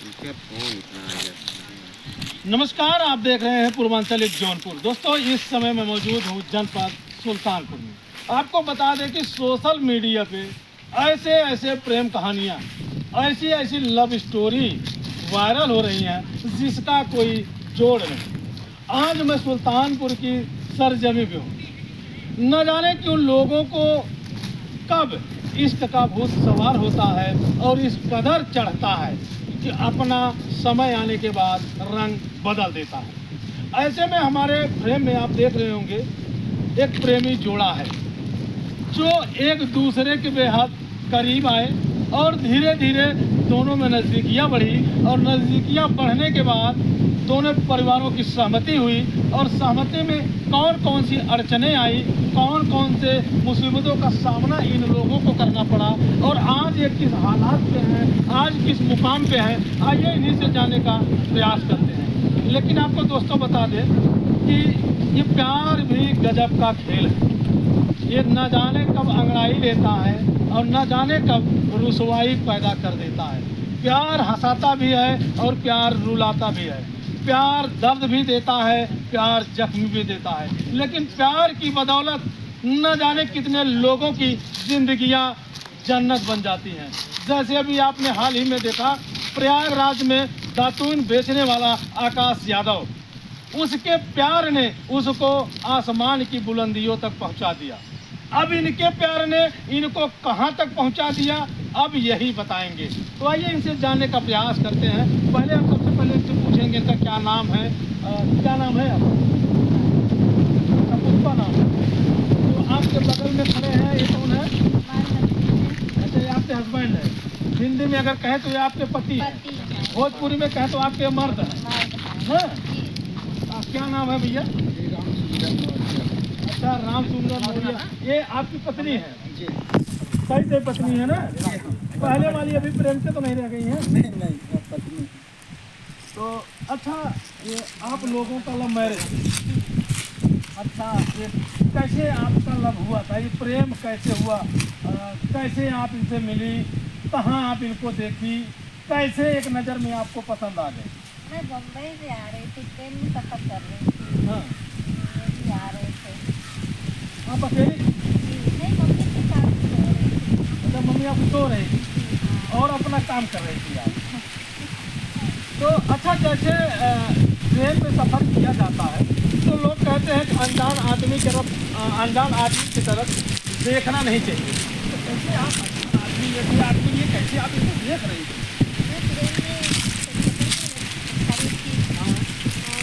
क्या फोन इतना आ गया। नमस्कार, आप देख रहे हैं पूर्वांचल एक जौनपुर। दोस्तों, इस समय मैं मौजूद हूँ जनपद सुल्तानपुर में। आपको बता दें कि सोशल मीडिया पे ऐसे ऐसे प्रेम कहानियाँ, ऐसी ऐसी लव स्टोरी वायरल हो रही हैं जिसका कोई जोड़ नहीं। आज मैं सुल्तानपुर की सरजमी पे हूँ। न जाने क्यों लोगों को कब इश्क का भूत सवार होता है और इस कदर चढ़ता है कि अपना समय आने के बाद रंग बदल देता है। ऐसे में हमारे फ्रेम में आप देख रहे होंगे एक प्रेमी जोड़ा है जो एक दूसरे के बेहद करीब आए और धीरे धीरे दोनों में नज़दीकियाँ बढ़ी और नज़दीकियाँ बढ़ने के बाद दोनों परिवारों की सहमति हुई और सहमति में कौन कौन सी अड़चनें आई, कौन कौन से मुसीबतों का सामना इन लोगों को करना पड़ा और आज ये किस हालात पे हैं, आज किस मुकाम पे हैं, आइए इन्हीं से जाने का प्रयास करते हैं। लेकिन आपको दोस्तों बता दें कि ये प्यार भी गजब का खेल है। ये न जाने कब अंगड़ाई लेता है और न जाने कब रुसवाई पैदा कर देता है। प्यार हंसाता भी है और प्यार रुलाता भी है। प्यार दर्द भी देता है, प्यार जख्म भी देता है। लेकिन प्यार की बदौलत न जाने कितने लोगों की जिंदगियां जन्नत बन जाती हैं। जैसे अभी आपने हाल ही में देखा, प्रयागराज में दातून बेचने वाला आकाश यादव, उसके प्यार ने उसको आसमान की बुलंदियों तक पहुंचा दिया। अब इनके प्यार ने इनको कहां तक पहुंचा दिया, अब यही बताएंगे। तो आइए इनसे जानने का प्रयास करते हैं। पहले हम सबसे पहले इनसे पूछेंगे इनका क्या नाम है। क्या नाम है आपका? पुष्पा नाम है। तो आपके बगल में खड़े हैं, ये कौन है? अच्छा, ये आपके हस्बैंड है। हिंदी में अगर कहें तो ये आपके पति है। भोजपुरी में कहें तो आपके मर्द है। क्या नाम है भैया? अच्छा, राम सुंदर मौर्य। ये आपकी पत्नी है? सही से पत्नी है ना? पहले वाली अभी प्रेम से तो नहीं रह गई है? नहीं पत्नी। तो अच्छा, ये आप लोगों का लव मैरिज। अच्छा, ये कैसे आपका लव हुआ था? ये प्रेम कैसे हुआ? कैसे आप इनसे मिली? कहाँ आप इनको देखी? कैसे एक नज़र में आपको पसंद आ गए? मैं बम्बई से आ रही थी, ट्रेन में सफर कर रही थी। हाँ, यही आ रहे थे। आप अकेली? नहीं, मम्मी के साथ सो रही थी। अच्छा, मम्मी आप सो रही थी और अपना काम कर रही थी आप। तो अच्छा, जैसे ट्रेन में सफ़र किया जाता है तो लोग कहते हैं कि अनजान आदमी की तरफ देखना नहीं चाहिए। तो कैसे आप अनजान आदमी जैसे आदमी, ये कैसे आप इसको देख रही थी? मैं ट्रेन में खड़ी थी। हाँ,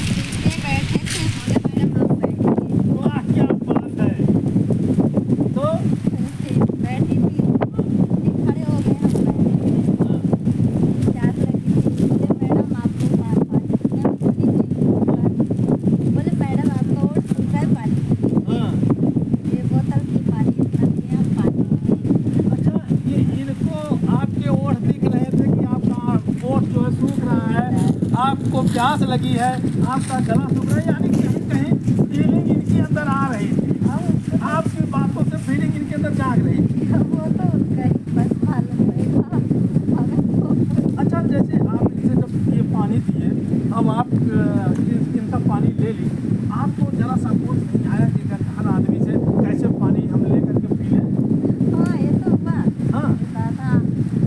सीट में बैठे थे, बोले मैडम आप बैठिए। वाह क्या बात है। तो बैठी थी, खड़े हो गए हम। प्यास लगी थी, बोले मैडम आपको पानी। बोले मैडम आपको और सूखा है पानी। हाँ, ये बोतल की पानी इतना दिया पानी। अच्छा, ये इनको आपके ओठ दिख रहे थे कि आपका ओठ जो है सूख रहा है, आपको प्यास लगी है, आपका गला सूख रहा है, यानी कहीं कहीं फीलिंग इनके अंदर आ रही थी। आपकी बातों से फीलिंग इनके अंदर जाग रही थी। वो तो उनका ही बस मालूम पड़ेगा हमें तो। अच्छा, जैसे आप इनसे जब ये पानी पिए, अब आप इनका पानी ले ली, आपको जरा सा सोच नहीं आया कि हर आदमी से कैसे पानी हम ले करके पी लें? हाँ, ये तो हुआ। हाँ, दादा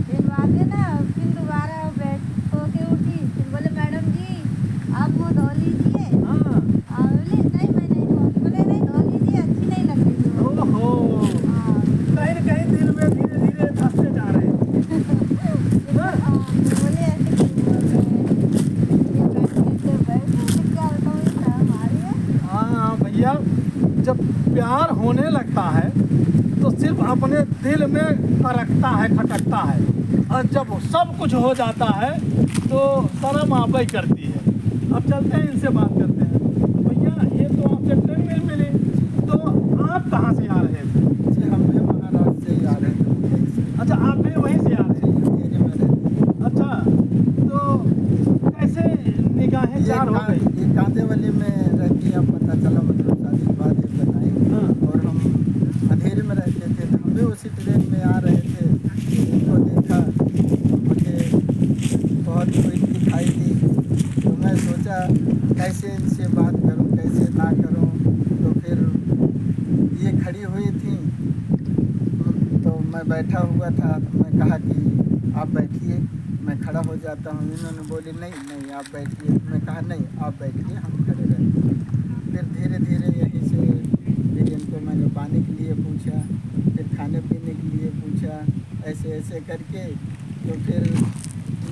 फिर आगे ना, फिर दोबारा बैठ सो के उठी। फिर बोले मैडम जी आप मुँह धो लीजिए। हाँ, बोले नहीं मैं नहीं धो। बोले नहीं धो लीजिए, अच्छी नहीं लग रही हो। ओहो, हाँ, कहीं न कहीं दिल में धीरे धीरे धंसते जा रहे हैं। हाँ, बोले ऐसे क्यों बोल रहे हैं? ये बैठने से बैठ क्या बताऊँ, इस तरह हमारी है। हाँ भैया, जब प्यार होने लगता है तो सिर्फ अपने दिल में फरकता है, खटकता है, और जब सब कुछ हो जाता है तो शर्म आपे करती है। अब चलते हैं, इनसे बात करते हैं। भैया, ये तो आपसे ट्रेन में मिली, तो आप कहाँ से आ रहे थे? जी हम भी महाराष्ट्र से ही आ रहे थे, मुंबई से। अच्छा, आप भी वहीं से आ रहे थे? अंधेरे में रहते। अच्छा, तो कैसे निगाहें चार हो गई? ये कांदेवली में रहती है, पता चला मतलब शादी के बाद ये बताई। हाँ, और हम अंधेरे में रहते थे, तो हम भी उसी ट्रेन में आ रहे थे। इनको देखा, मुझे बहुत कोई सोचा कैसे इनसे बात करूं कैसे ना करूं। तो फिर ये खड़ी हुई थी तो मैं बैठा हुआ था, तो मैं कहा कि आप बैठिए, मैं खड़ा हो जाता हूँ। इन्होंने बोली नहीं आप बैठिए। मैं कहा नहीं आप बैठिए, हम खड़े रहेंगे। फिर धीरे धीरे यहीं से फिर इनको मैंने पानी के लिए पूछा, फिर खाने पीने के लिए पूछा, ऐसे ऐसे करके। तो फिर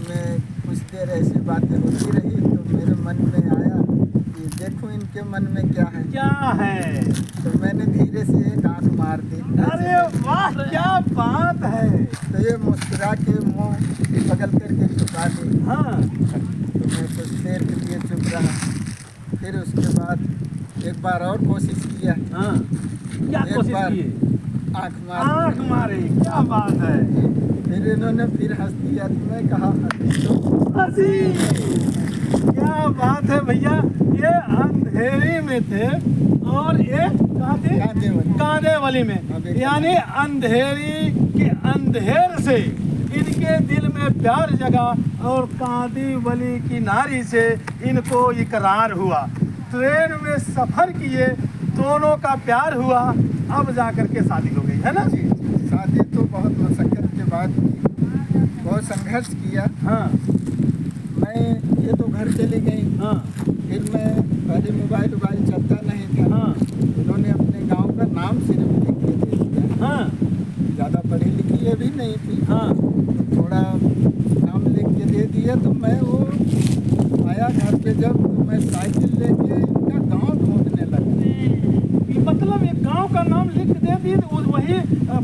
मैं कुछ देर ऐसी बातें होती रही तो मेरे मन में आया कि देखो इनके मन में क्या है। क्या है? तो मैंने धीरे से एक आँख मार दी। अरे वाह क्या बात है। तो ये मुस्कुरा के मुँह बगल करके छुपा दी। हाँ तो मैं कुछ देर के लिए चुप रहा। फिर उसके बाद एक बार और कोशिश किया। हाँ क्या एक कोशिश बार किए? आँख मारे, क्या बात है। फिर इन्होंने फिर हंस दिया तो मैं कहा हंसी, क्या बात है भैया। ये अंधेरी में थे और ये कहाँ थे? कांदेवली में। यानी अंधेरी के अंधेर से इनके दिल में प्यार जगा और कांदीवली की नारी से इनको इकरार हुआ। ट्रेन में सफर किए, दोनों का प्यार हुआ, अब जाकर के शादी हो गई है ना। जी शादी तो बहुत मशक्कत के बाद की, बहुत संघर्ष किया। हाँ मैं ये तो घर चली गई। हाँ फिर मैं पहले मोबाइल चलता नहीं था। हाँ उन्होंने अपने गांव का नाम सिर्फ लिख के दे दिया। हाँ ज़्यादा पढ़ी लिखी ये भी नहीं थी। हाँ थोड़ा नाम लिख के दे दिया। तो मैं वो आया घर पे जब, तो मैं साइकिल लेके इनका गांव ढूंढने लगा। मतलब एक गांव का नाम लिख दे दी, वही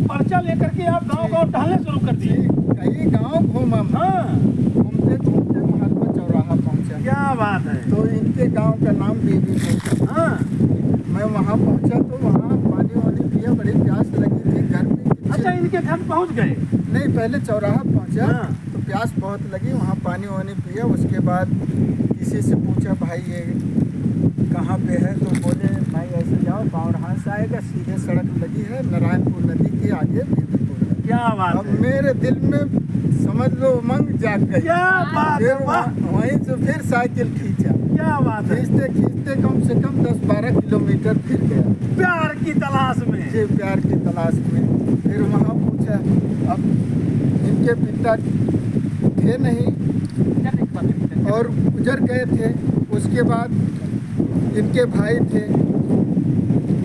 पर्चा लेकर के आप गांव टहलने शुरू कर दिए। कई गांव घूमा। हाँ घूमते घूमते महात्मा चौराहा पहुंचा। क्या बात है। तो इनके गांव का नाम बीबी था। हाँ मैं वहां पहुंचा तो वहां पानी वानी पिया, बड़ी प्यास लगी थी। गर्मी अच्छा इनके घर पहुंच गए? नहीं, पहले चौराहा पहुंचा। हाँ। तो प्यास बहुत लगी, वहाँ पानी वानी पिया। उसके बाद किसी से पूछा भाई ये कहाँ पे है? तो बोले भाई ऐसे जाओ, बावरहां से आएगा, सीधे सड़क लगी है, नारायणपुर नदी के आगे बीबीपुर है। क्या बात अब है। मेरे दिल में समझ लो उमंग जाग गई। क्या बात है। फिर वाह वहीं से फिर साइकिल खींचा। क्या बात है। खींचते खींचते कम से कम 10-12 किलोमीटर फिर गया प्यार की तलाश में। जी, प्यार की तलाश में। फिर वहाँ पूछा, अब इनके पिता थे नहीं और गुजर गए थे। उसके बाद इनके भाई थे।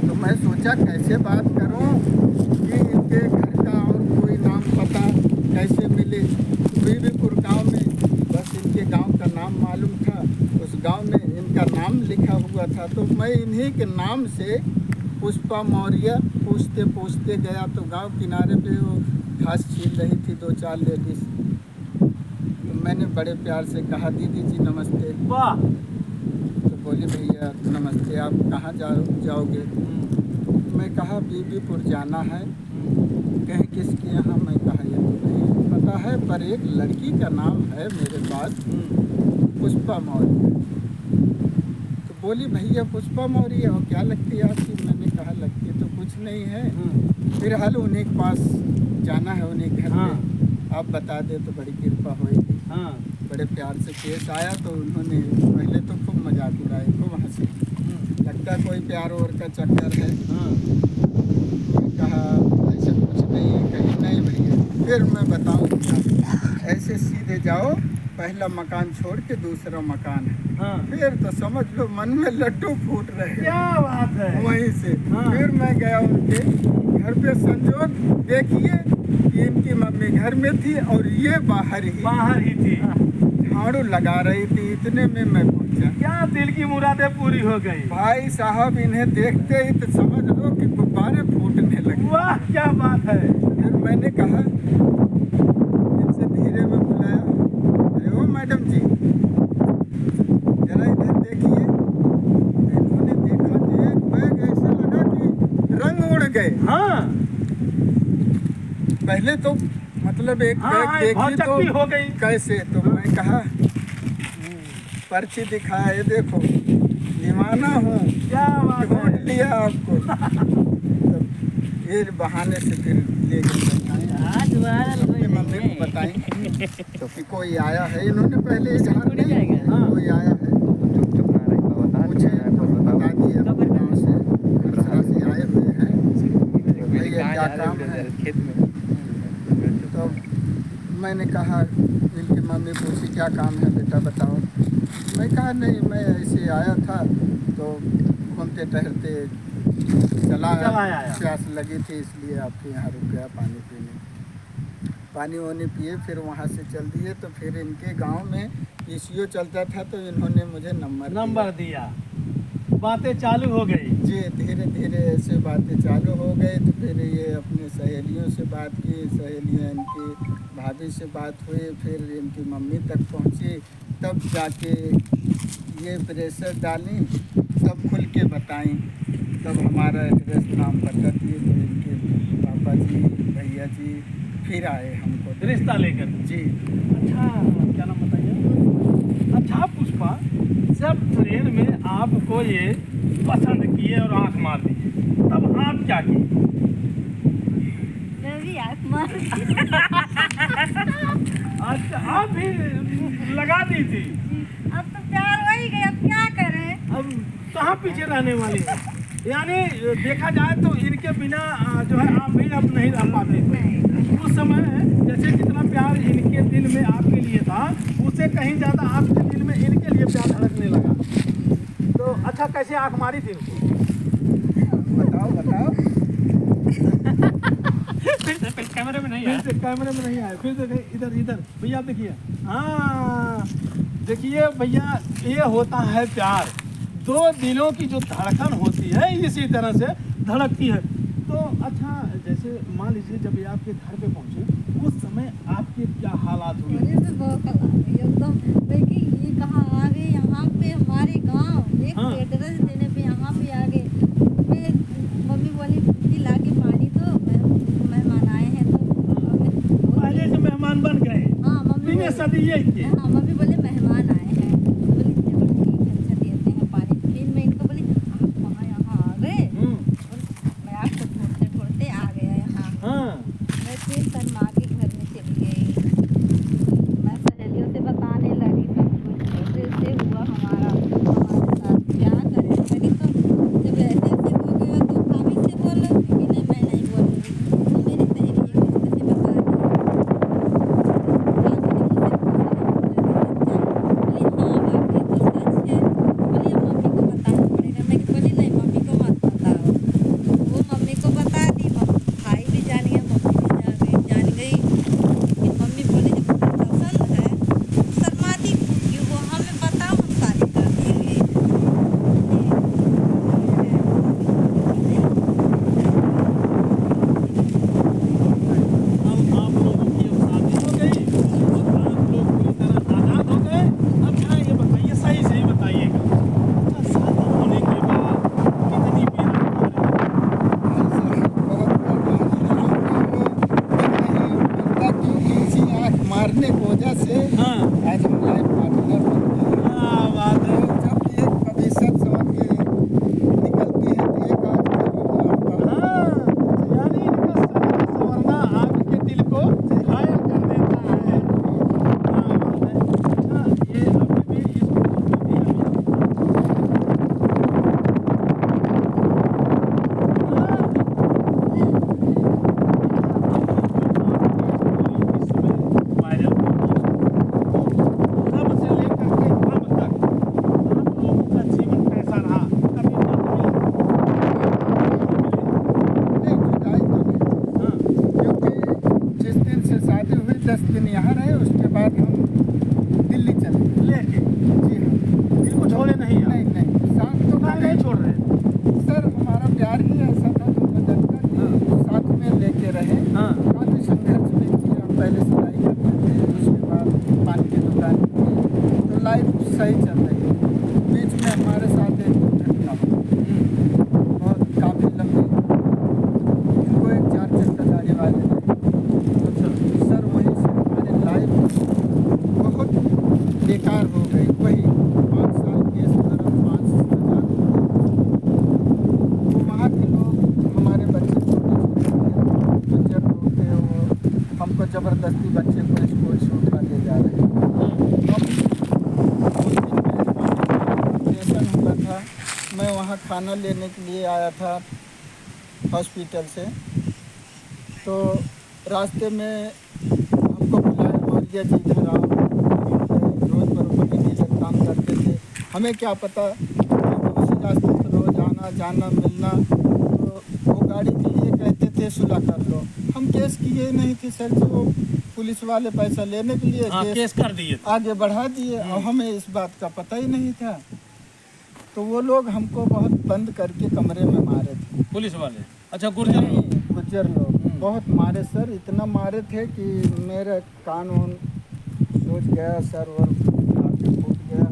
तो मैं सोचा कैसे बात करूं कि इनके घर का और कोई नाम पता कैसे मिले। बीबीपुर गांव में बस इनके गांव का नाम मालूम था, उस गांव में इनका नाम लिखा हुआ था। तो मैं इन्हीं के नाम से पुष्पा मौर्य पूछते पूछते गया। तो गांव किनारे पे वो घास छील रही थी 2-4 लेडीज। तो मैंने बड़े प्यार से कहा दीदी जी नमस्ते। वाह। तो बोली भैया नमस्ते, आप कहाँ जाओगे? मैं कहा बीबीपुर जाना है। कहीं किसके यहाँ? मैं कहा ये तो नहीं पता है, पर एक लड़की का नाम है मेरे पास, पुष्पा मौर्य। तो बोली भैया पुष्पा मौर्य और क्या लगती है आपकी? मैंने कहा लगती तो कुछ नहीं है, फिलहाल उन्हीं के पास जाना है, उन्हीं घर पे आप बता दे तो बड़ी कृपा होगी। हाँ बड़े प्यार से पेश आया। तो उन्होंने पहले तो खूब मजाक उड़ाए, खूब हंसी, लगता कोई प्यार और का चक्कर है। मैंने कहा ऐसा कुछ नहीं है। कहीं नहीं भैया, फिर मैं बताऊँ क्या? ऐसे सीधे जाओ, पहला मकान छोड़ के दूसरा मकान है। हाँ। फिर तो समझ लो मन में लड्डू फूट रहे। क्या बात है। वहीं से हाँ। फिर मैं गया उनके घर पे। संजोग देखिए कि इनकी मम्मी घर में थी और ये बाहर ही थी। झाड़ू लगा रही थी। इतने में मैं पहुंचा। क्या दिल की मुरादें पूरी हो गई। भाई साहब इन्हें देखते ही तो समझ लो कि गुब्बारे फूटने लगे। वाह क्या बात है। फिर मैंने कहा, इनसे धीरे में बुलाया, अरे ओ मैडम जी जरा इधर देखिए। इन्होंने देखा तो एक बैग ऐसा लगा कि रंग उड़ गए। हाँ पहले तो मतलब एक बैग देखी तो हो गई। कैसे? तो मैं कहा पर्ची दिखाए, देखो दीवाना हूँ, क्या बात ढूंढ है। लिया आपको। तो ये बहाने से फिर ले गए अपनी मम्मी को बताएं तो कि कोई आया है। इन्होंने पहले इजहार नहीं किया, कोई आया है। चुप ना रही बता मुझे बता दिए अपने गाँव से हरसरा से आए हुए हैं। भैया क्या काम है? खेत में। तो मैंने कहा, इनकी मम्मी पूछी क्या काम है बेटा बताओ। मैं कहा नहीं, मैं ऐसे आया था तो घूमते टहलते चला आया। प्यास लगी थी इसलिए आपके यहाँ रुक गया पानी पीने। पानी वानी पिए फिर वहाँ से चल दिए। तो फिर इनके गांव में पीसीओ चलता था तो इन्होंने मुझे नंबर दिया, बातें चालू हो गई। जी धीरे धीरे ऐसे बातें चालू हो गई। तो फिर ये अपनी सहेलियों से बात की, सहेलियाँ इनकी भाभी से बात हुई, फिर इनकी मम्मी तक पहुँची, तब जाके ये प्रेशर डाली, तब खुल के बताई, तब हमारा एड्रेस नाम पता दिए। तो इनके पापा जी भैया जी फिर आए हमको रिश्ता लेकर। जी। अच्छा, क्या नाम बताइए? अच्छा पुष्पा, जब ट्रेन में आपको ये पसंद किए और आंख मार दिए, तब आप क्या किए? मैं भी आँख मार अच्छा, आप भी लगा दी थी। अब तो प्यार हो ही गया, अब क्या करें? अब कहाँ पीछे रहने वाली है? यानी देखा जाए तो इनके बिना जो है आप भी अब नहीं रह पाते थे। उस समय जैसे जितना प्यार इनके दिल में आपके लिए था, उससे कहीं ज़्यादा आपके दिल में इनके लिए प्यार धड़कने लगा। तो अच्छा, कैसे आँख मारी थी इनको? बताओ बताओ। फिर कैमरे में नहीं आए। फिर देखिए इधर भैया, देखिए। हाँ देखिए भैया, ये होता है प्यार। दो दिलों की जो धड़कन होती है इसी तरह से धड़कती है। तो अच्छा, जैसे मान लीजिए जब ये आपके घर पे पहुंचे, उस समय आपके क्या हालात हुए? मेरे भी बहुत कला आ गई एकदम। देखिए ये कहाँ आ गए, यहाँ पे हमारे गांव एक हाँ। एड्रेस देने पे यहाँ पे आ गए। फिर मम्मी बोली कि ला के पानी दो, मेहमान आए हैं। तो पहले से मेहमान बन गए। हाँ मम्मी बिना सदी ये थी। हाँ मम्मी बोले मेहमान आए हैं। तो बोली चलो ठीक है, अच्छा देते हैं पानी। फिर मैं इनको बोली आप वहाँ यहाँ आ गए? मैं आपको ढूंढते ढूंढते आ गया यहाँ। हाँ। मैं फिर शर्मा के घर में चली गई। मैं सहेलियों से बताने लगी सब कुछ, ऐसे हुआ हमारे साथ, क्या करें। लगी तो जब ऐसे हो गया तो भाभी से बोलो कि नहीं मैं नहीं बोलूँगी। तो मेरी सहेली एक दूसरे से बता दी। भाभी ने मुझसे पूछा, बोली हाँ भाभी तो सच है। बोली अब मम्मी को बताना पड़ेगा। मैं बोली नहीं मम्मी को मत बताओ। वो मम्मी को बता दी, भाई भी जान गया, मम्मी भी जान गई। लेकिन मम्मी बोली जब तुम्हें पसंद है शर्माती क्यों हो, हमें बताओ हम शादी कर देंगे। अब आप लोगों की अब शादी हो गई और आप लोग पूरी तरह आज़ाद हो गए। अब जरा ये बताइए, सही से ही बताइएगा, अच्छा, शादी होने के बाद कितनी प्यार मारने की वजह से हाँ। आज हम लाइफ पार्टनर बन गए। क्या बात है। जब एक भविष्य समझ के निकलती है तो एक आज हाँ, यानी इनका सजना संवरना आपके दिल को घायल कर देता है। क्या बात है। अच्छा, ये अभी भी इसको भी वायरल तब से लेकर के अब तक आप लोगों का जीवन कैसा रहा? कभी बात हुई? नहीं जुदाई तो नहीं, हाँ। क्योंकि जिस दिन से शादी हुई 10 दिन यहाँ रहे, उसके बाद हम दिल्ली चले गए। लेके जी हाँ। दिल को छोड़े नहीं आप? नहीं नहीं, साथ तो कहाँ नहीं छोड़ रहे? सर हमारा प्यार ही ऐसा था दोनों जन का कि साथ में लेके रहे। हाँ। काफ़ी संघर्ष भी किया, पहले सिलाई करते थे, उसके बाद पान की दुकान की, तो लाइफ सही चल रही है। बीच में हमारे साथ एक घटना हुई, बहुत काफ़ी लंबी। इनको एक 4 चक्का गाड़ी वाले ने, अच्छा। सर वहीं से हमारी लाइफ बहुत बेकार हो गई। वही 5 साल केस लड़ा, 5 सजा। तो वहाँ के लोग हमारे बच्चे छोटे छोटे टीचर लोग थे, वो हमको ज़बरदस्ती बच्चे को स्कूल से उठा ले जा रहे हैं। अब उस दिन मेरी यहाँ खाना लेने के लिए आया था हॉस्पिटल से, तो रास्ते में हमको बुलाया, मौर्य जी इधर आओ। रोज़ प्रॉपर्टी डीलर काम करते थे, हमें क्या पता उसी रास्ते से रोज़ आना जाना मिलना, तो वो गाड़ी के लिए कहते थे सुलह कर लो। हम केस किए नहीं थे सर जी, वो पुलिस वाले पैसा लेने के लिए केस कर दिए, आगे बढ़ा दिए और हमें इस बात का पता ही नहीं था। तो वो लोग हमको बहुत बंद करके कमरे में मारे थे, पुलिस वाले। अच्छा, गुर्जर लोग? गुज्जर लोग बहुत मारे सर, इतना मारे थे कि मेरा कान वान सूज गया, सर और आँखें फूट गया।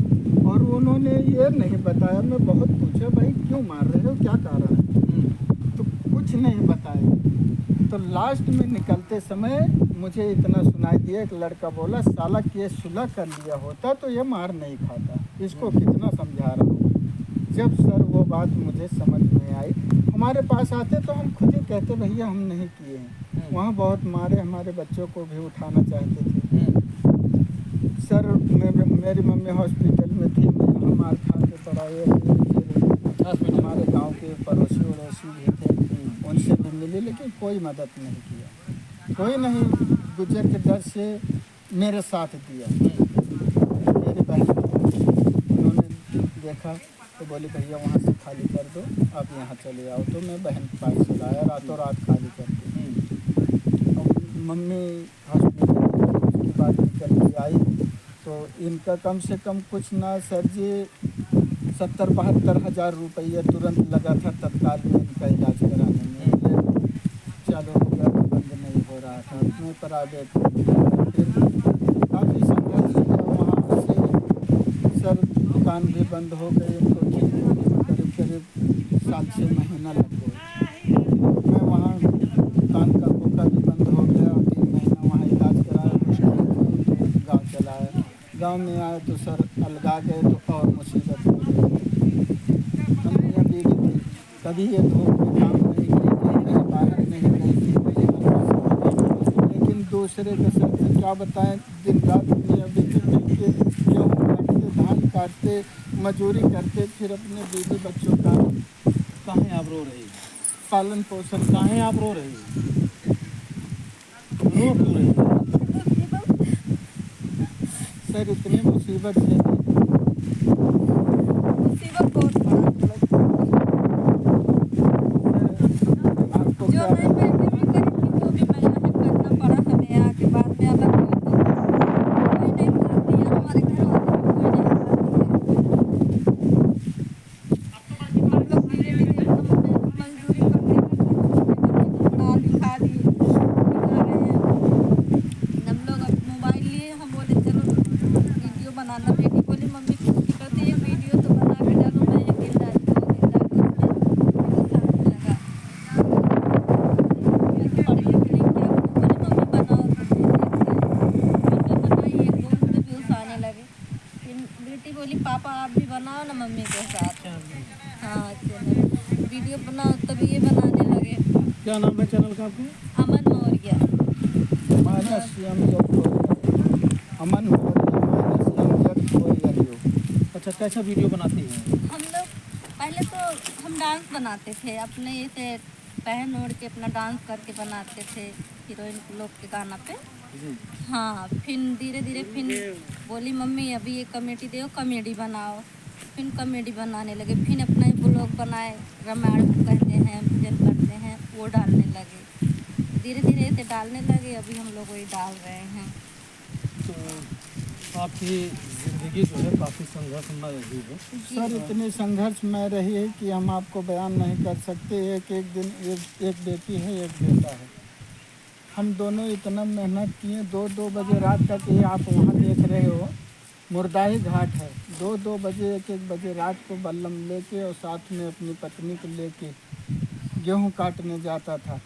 और उन्होंने ये नहीं बताया, मैं बहुत पूछा भाई क्यों मार रहे हो, क्या कारण है, तो कुछ नहीं बताया। तो लास्ट में निकलते समय मुझे इतना सुनाई दिया, एक लड़का बोला साला केस सुलह कर लिया होता तो ये मार नहीं खाता, इसको कितना समझा रहा हूँ। जब सर वो बात मुझे समझ में आई, हमारे पास आते तो हम खुद ही कहते भैया हम नहीं किए हैं। वहाँ बहुत मारे, हमारे बच्चों को भी उठाना चाहते थे सर। मेरी मम्मी हॉस्पिटल में थी, मैं यहाँ मार खा के पढ़ाई। हमारे गांव के पड़ोसी वड़ोसी भी थे, उनसे भी मिली, लेकिन कोई मदद नहीं किया, कोई नहीं। गुजर के डर से मेरे साथ दिया। मेरी बहन उन्होंने देखा तो बोली भैया वहाँ से खाली कर दो, आप यहाँ चले आओ। तो मैं बहन के पास चला आया, रातों रात खाली कर दी। और मम्मी हॉस्पिटल की बात निकल के आई तो इनका कम से कम कुछ ना सर जी 70-72 हज़ार रुपये तुरंत लगा था तत्काल में इनका इलाज कराने में। चालू हो गया तो बंद नहीं हो रहा था, मैं प्राइवेट फिर काफ़ी संघर्ष किया वहाँ से। सर दुकान भी बंद हो गई, इनको करीब करीब 7-6 महीना लग गए। मैं वहाँ दुकान का कोका भी बंद हो गया, 3 महीना वहाँ इलाज कराया, तो गाँव चला आया। गाँव में आए तो सर अलगा गए तो और मुसीबत हो गई। हम यहाँ बीड़ी थी, कभी ये धूप में काम नहीं किया, बाहर नहीं गई थी, लेकिन दूसरे के सर से क्या बताएं, दिन रात मियाँ बीवी मिलके गेहूँ काटते, धान काटते, मजूरी करते, फिर अपने बीवी बच्चों का कहाँ आप रो रही? पालन पोषण। कहाँ आप रो रही? रो क्यों रही? सर इतनी मुसीबत है, मुसीबत बहुत बड़ा आपको जो क्या मैं पहले भी करी थी वो भी मैं यहाँ करना पड़ा हमें। आके बाद में अलग हुए तो कोई नहीं साथ दिया, हमारे घर वाले भी कोई नहीं साथ दिया। हम लोग धीरे धीरे मजदूरी करते पढ़ा लिखा दी रहे हैं। हम लोग अब मोबाइल लिए, हम बोले चलो वीडियो बनाना। बेटी बोली मम्मी कुछ करती है वीडियो तो बना के डालो, मैं एक दिन डाली 2 दिन डाली, उसमें आने लगा। पढ़ी लिखी क्या बोली मम्मी बनाओ, तो बनाई 1-2 में व्यूज आने लगे। फिर बेटी बोली पापा आप भी बनाओ ना मम्मी के साथ। हाँ चलो वीडियो बनाओ, तभी ये बनाने लगे। क्या नाम है चैनल का आपका? अमन मौर्य। अमन अच्छा, कैसा वीडियो बनाती हैं? हम लोग पहले तो हम डांस बनाते थे, अपने ऐसे पहन ओढ़ के अपना डांस करके बनाते थे हीरोइन लोग के गाना पे। हाँ, फिर धीरे धीरे फिर बोली मम्मी अभी ये कॉमेडी दो, कॉमेडी बनाओ। फिर कॉमेडी बनाने लगे, फिर अपना ब्लॉग बनाए, रामायण कहते हैं, भजन करते हैं, वो डालने लगे। धीरे धीरे ऐसे डालने लगे, अभी हम लोग वही डाल रहे हैं। तो आपकी ज़िंदगी जो है काफ़ी संघर्षमय रही है। सर इतनी संघर्षमय रही है कि हम आपको बयान नहीं कर सकते। एक दिन एक बेटी है, एक बेटा है। हम दोनों इतना मेहनत किए, 2-2 बजे रात तक। ये आप वहाँ देख रहे हो मुर्दाही घाट है, 2-2 बजे 1-1 बजे रात को बल्लम लेके और साथ में अपनी पत्नी को लेके गेहूँ काटने जाता था।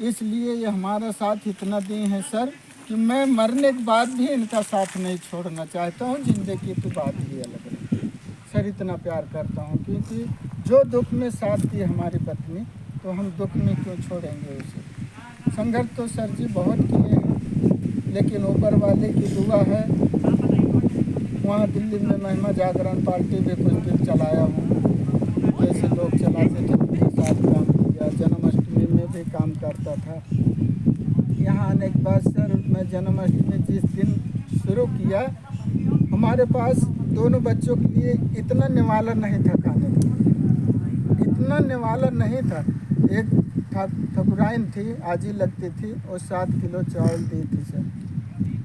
इसलिए ये हमारा साथ इतना दिए हैं सर कि मैं मरने के बाद भी इनका साथ नहीं छोड़ना चाहता हूँ। ज़िंदगी की बात ही अलग है सर, इतना प्यार करता हूँ क्योंकि जो दुख में साथ दी हमारी पत्नी, तो हम दुख में क्यों छोड़ेंगे उसे। संघर्ष तो सर जी बहुत किए हैं, लेकिन ऊपर वाले की दुआ है। वहाँ दिल्ली में महिमा जागरण पार्टी भी कुछ दिन चलाया हूँ, जैसे से के साथ काम किया, जन्माष्टमी में भी काम करता था। यहाँ आने के बाद सर मैं जन्माष्टमी जिस दिन शुरू किया, हमारे पास दोनों बच्चों के लिए इतना निवाला नहीं था खाने का, इतना निवाला नहीं था। एक ठकुराइन थी, आजी लगती थी, और 7 किलो चावल दी थी सर।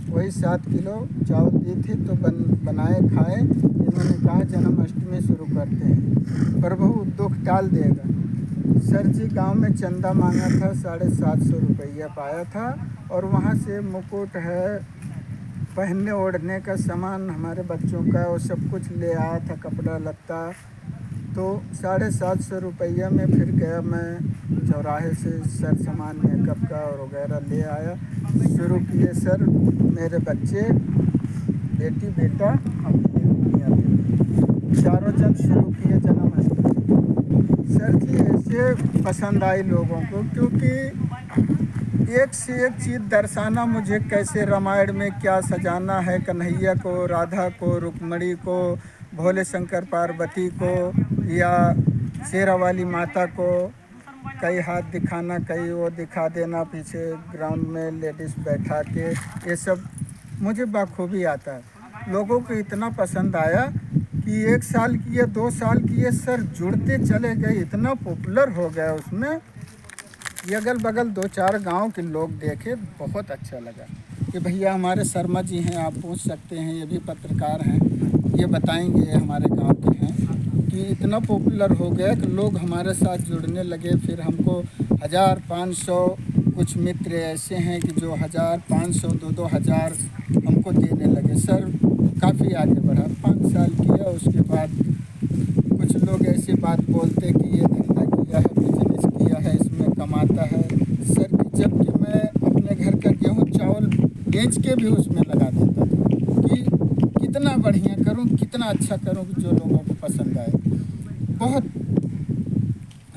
वही 7 किलो चावल दी थी तो बनाए खाए। इन्होंने कहा जन्माष्टमी शुरू करते हैं, प्रभु दुख टाल देगा। सर जी गांव में चंदा मांगा था, 750 रुपया पाया था, और वहाँ से मुकुट है, पहनने ओढ़ने का सामान हमारे बच्चों का, वो सब कुछ ले आया था, कपड़ा लत्ता। तो 750 रुपया में फिर गया मैं चौराहे से, सर सामान मेकअप का और वगैरह ले आया। शुरू किए सर, मेरे बच्चे, बेटी बेटा, हम मियाँ बेटी, चारों जन शुरू किए जन्माष्टमी। सर जी ऐसे पसंद आई लोगों को, क्योंकि एक से एक चीज़ दर्शाना मुझे, कैसे रामायण में क्या सजाना है, कन्हैया को, राधा को, रुक्मणी को, भोले शंकर पार्वती को, या शेरा वाली माता को, कई हाथ दिखाना, कई वो दिखा देना, पीछे ग्राउंड में लेडीज़ बैठा के, ये सब मुझे बखूबी आता है। लोगों को इतना पसंद आया कि 1 साल किए, 2 साल किए सर, जुड़ते चले गए, इतना पॉपुलर हो गया उसमें। ये अगल बगल 2-4 गांव के लोग देखे, बहुत अच्छा लगा कि भैया हमारे शर्मा जी हैं, आप पूछ सकते हैं, ये भी पत्रकार हैं, ये बताएंगे हमारे गांव के हैं, कि इतना पॉपुलर हो गया कि लोग हमारे साथ जुड़ने लगे। फिर हमको 1000-500, कुछ मित्र ऐसे हैं कि जो 1000-500, 2-2 हज़ार हमको देने लगे। सर काफ़ी आगे बढ़ा, 5 साल किया, उसके बाद कुछ लोग ऐसी बात बोलते कि ये धंधा किया है, बिजनेस किया है, इसमें कमाता है। सर जबकि मैं अपने घर का गेहूँ चावल बेच के भी उसमें लगा देता था कि कितना बढ़िया करूँ, कितना अच्छा करूँ कि जो लोगों को पसंद आए। बहुत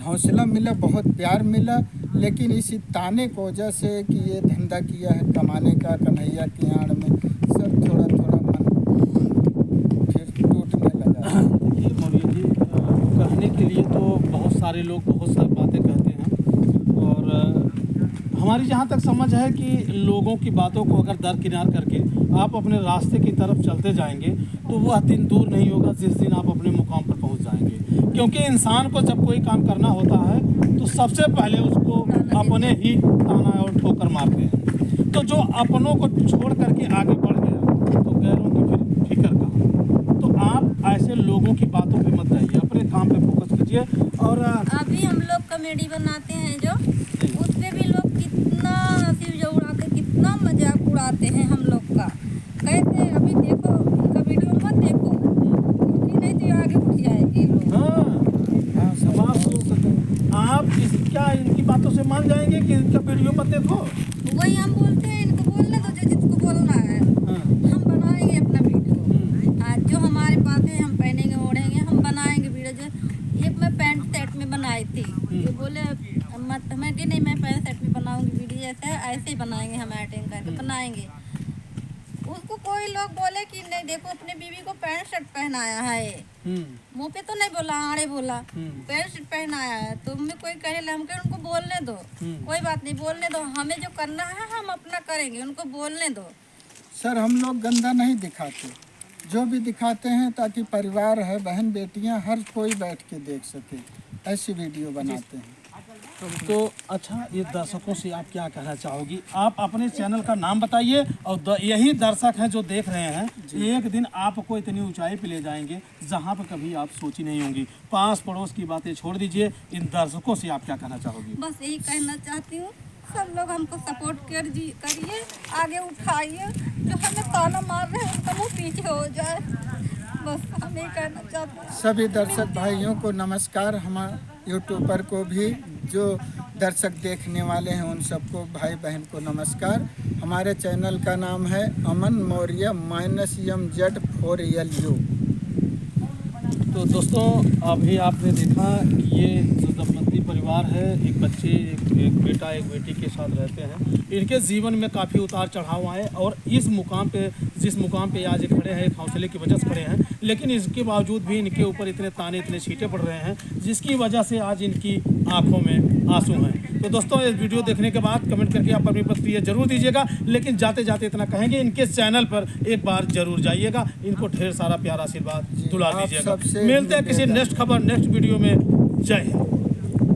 हौसला मिला, बहुत प्यार मिला, लेकिन इसी ताने की वजह से कि ये धंधा किया है कमाने का कन्हैया की आड़ में, सर थोड़ा थोड़ा मन फिर टूटने लगा। देखिए मौर्य जी, कहने के लिए तो बहुत सारे लोग बहुत सारी बातें कहते हैं, और हमारी जहाँ तक समझ है कि लोगों की बातों को अगर दरकिनार करके आप अपने रास्ते की तरफ चलते जाएंगे तो वह दिन दूर नहीं होगा जिस दिन आप अपने मुकाम पर पहुँच जाएंगे। क्योंकि इंसान को जब कोई काम करना होता है तो सबसे पहले उसको अपने ही ताना और ठोकर मारते हैं। तो जो अपनों को छोड़ करके आगे बढ़ गया तो गैरों की फिर फिक्र कहाँ। तो आप ऐसे लोगों की बातों पे मत जाइए, अपने काम पे फोकस कीजिए। और अभी हम लोग कॉमेडी बनाते हैं जो, उस पे भी लोग कितना हंसी जो उड़ाते, कितना मजाक उड़ाते हैं हम लोग का। कहते हैं अभी देखो इनका वीडियो मत देखो, क्योंकि नहीं तो आगे उठ जाएंगे लोग। हाँ, सब आप सोच सकते हैं। आप क्या इनकी बातों से मान जाएंगे कि इनका वीडियो मत देखो? वही हम बोलते हैं, इनको बोलने दो जो जिसको बोलना है। हम बनाएंगे अपना वीडियो, आज जो हमारे पास है हम पहनेंगे ओढ़ेंगे, हम बनाएंगे वीडियो। जो एक मैं पैंट सेट में बनाई थी, ये बोले मत, मैं कि नहीं मैं पैंट सेट में बनाऊंगी वीडियो, जैसे है ऐसे ही बनाएंगे, हम एडिटिंग करके बनाएंगे। उसको कोई लोग बोले कि नहीं देखो अपने बीवी को पैंट शर्ट पहनाया है, मुंह पे तो नहीं बोला, आड़े बोला पैंट शर्ट पहनाया है, तो हमें कोई कहे हम कहे उनको बोलने दो, कोई बात नहीं बोलने दो, हमें जो करना है हम अपना करेंगे, उनको बोलने दो। सर हम लोग गंदा नहीं दिखाते, जो भी दिखाते हैं ताकि परिवार है, बहन बेटियां, हर कोई बैठ के देख सके, ऐसी वीडियो बनाते हैं। तो अच्छा, ये दर्शकों से आप क्या कहना चाहोगी? आप अपने चैनल का नाम बताइए, और यही दर्शक हैं जो देख रहे हैं, एक दिन आपको इतनी ऊंचाई पे ले जाएंगे जहां पर कभी आप सोची नहीं होंगी। पास पड़ोस की बातें छोड़ दीजिए, इन दर्शकों से आप क्या कहना चाहोगी? बस यही कहना चाहती हूँ, सब लोग हमको सपोर्ट करिए, आगे उठाइए, जो हमें ताना मार रहे हैं उनका मुँह पीछे हो जाए, बस हम यही कहना चाहते हैं। सभी दर्शक भाइयों को नमस्कार, हमारे यूट्यूबर को भी जो दर्शक देखने वाले हैं उन सबको, भाई बहन को नमस्कार। हमारे चैनल का नाम है अमन मौर्य -MZ4LU। तो दोस्तों अभी आपने देखा कि ये जो दंपति परिवार है, एक बच्चे, एक बेटा, एक बेटी के साथ रहते हैं। इनके जीवन में काफ़ी उतार चढ़ाव आए और इस मुकाम पे, जिस मुकाम पे आज ये खड़े हैं, एक हौसले की वजह से खड़े हैं। लेकिन इसके बावजूद भी इनके ऊपर इतने ताने, इतने छींटे पड़ रहे हैं, जिसकी वजह से आज इनकी आंखों में आंसू हैं। तो दोस्तों, इस वीडियो देखने के बाद कमेंट करके आप अपनी प्रतिक्रिया जरूर दीजिएगा। लेकिन जाते जाते इतना कहेंगे, इनके चैनल पर एक बार जरूर जाइएगा, इनको ढेर सारा प्यारा आशीर्वाद दुला आप दीजिएगा। सबसे मिलते हैं किसी नेक्स्ट खबर, नेक्स्ट वीडियो में। जय हिंद।